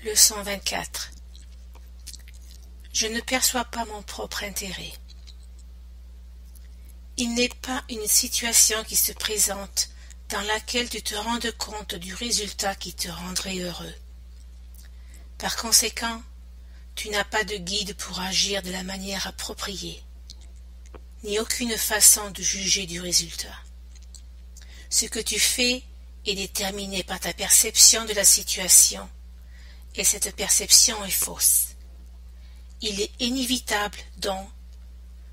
Leçon 24. Je ne perçois pas mon propre intérêt. Il n'est pas une situation qui se présente dans laquelle tu te rendes compte du résultat qui te rendrait heureux. Par conséquent, tu n'as pas de guide pour agir de la manière appropriée, ni aucune façon de juger du résultat. Ce que tu fais est déterminé par ta perception de la situation, et cette perception est fausse. Il est inévitable, donc,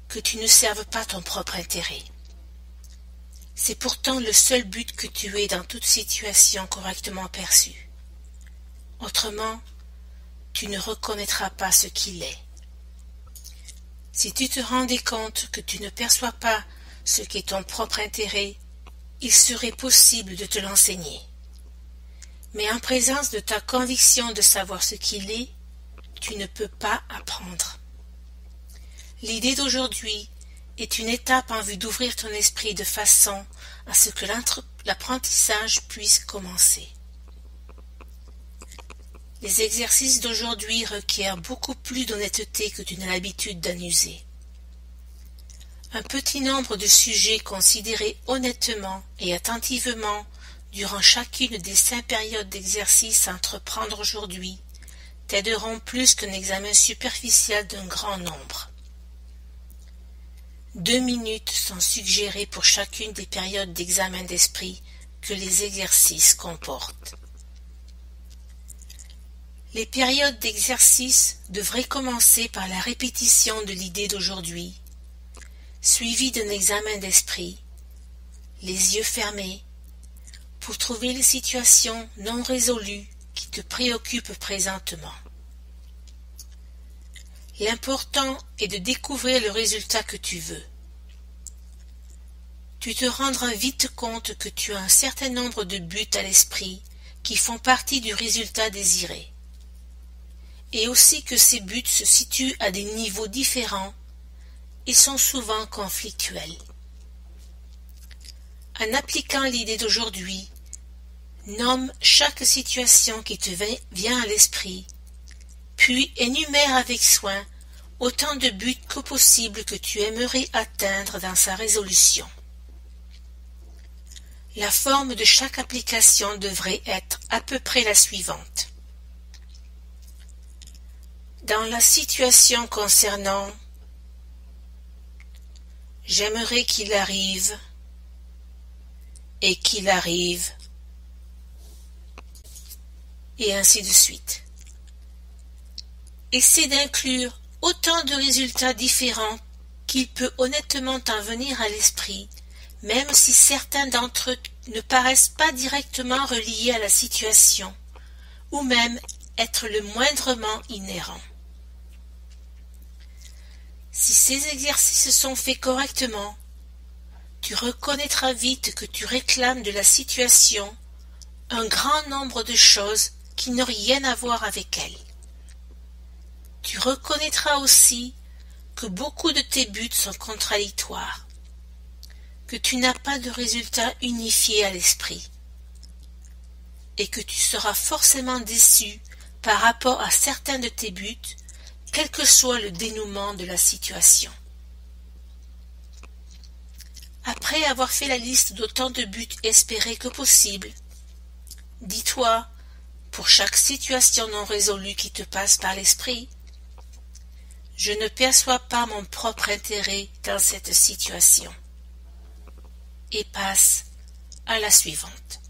que tu ne serves pas ton propre intérêt. C'est pourtant le seul but que tu aies dans toute situation correctement perçue. Autrement, tu ne reconnaîtras pas ce qu'il est. Si tu te rendais compte que tu ne perçois pas ce qu'est ton propre intérêt, il serait possible de te l'enseigner. Mais en présence de ta conviction de savoir ce qu'il est, tu ne peux pas apprendre. L'idée d'aujourd'hui est une étape en vue d'ouvrir ton esprit de façon à ce que l'apprentissage puisse commencer. Les exercices d'aujourd'hui requièrent beaucoup plus d'honnêteté que tu n'as l'habitude d'en user. Un petit nombre de sujets considérés honnêtement et attentivement durant chacune des 5 périodes d'exercice à entreprendre aujourd'hui t'aideront plus qu'un examen superficiel d'un grand nombre. 2 minutes sont suggérées pour chacune des périodes d'examen d'esprit que les exercices comportent. Les périodes d'exercice devraient commencer par la répétition de l'idée d'aujourd'hui, suivie d'un examen d'esprit, les yeux fermés, pour trouver les situations non résolues qui te préoccupent présentement. L'important est de découvrir le résultat que tu veux. Tu te rendras vite compte que tu as un certain nombre de buts à l'esprit qui font partie du résultat désiré, et aussi que ces buts se situent à des niveaux différents et sont souvent conflictuels. En appliquant l'idée d'aujourd'hui, nomme chaque situation qui te vient à l'esprit, puis énumère avec soin autant de buts que possible que tu aimerais atteindre dans sa résolution. La forme de chaque application devrait être à peu près la suivante. Dans la situation concernant « j'aimerais qu'il arrive » et qu'il arrive, et ainsi de suite. Essaie d'inclure autant de résultats différents qu'il peut honnêtement t'en venir à l'esprit, même si certains d'entre eux ne paraissent pas directement reliés à la situation, ou même être le moindrement inhérents. Si ces exercices sont faits correctement, tu reconnaîtras vite que tu réclames de la situation un grand nombre de choses qui n'ont rien à voir avec elle. Tu reconnaîtras aussi que beaucoup de tes buts sont contradictoires, que tu n'as pas de résultat unifié à l'esprit, et que tu seras forcément déçu par rapport à certains de tes buts, quel que soit le dénouement de la situation. Après avoir fait la liste d'autant de buts espérés que possible, dis-toi, pour chaque situation non résolue qui te passe par l'esprit, je ne perçois pas mon propre intérêt dans cette situation. Et passe à la suivante.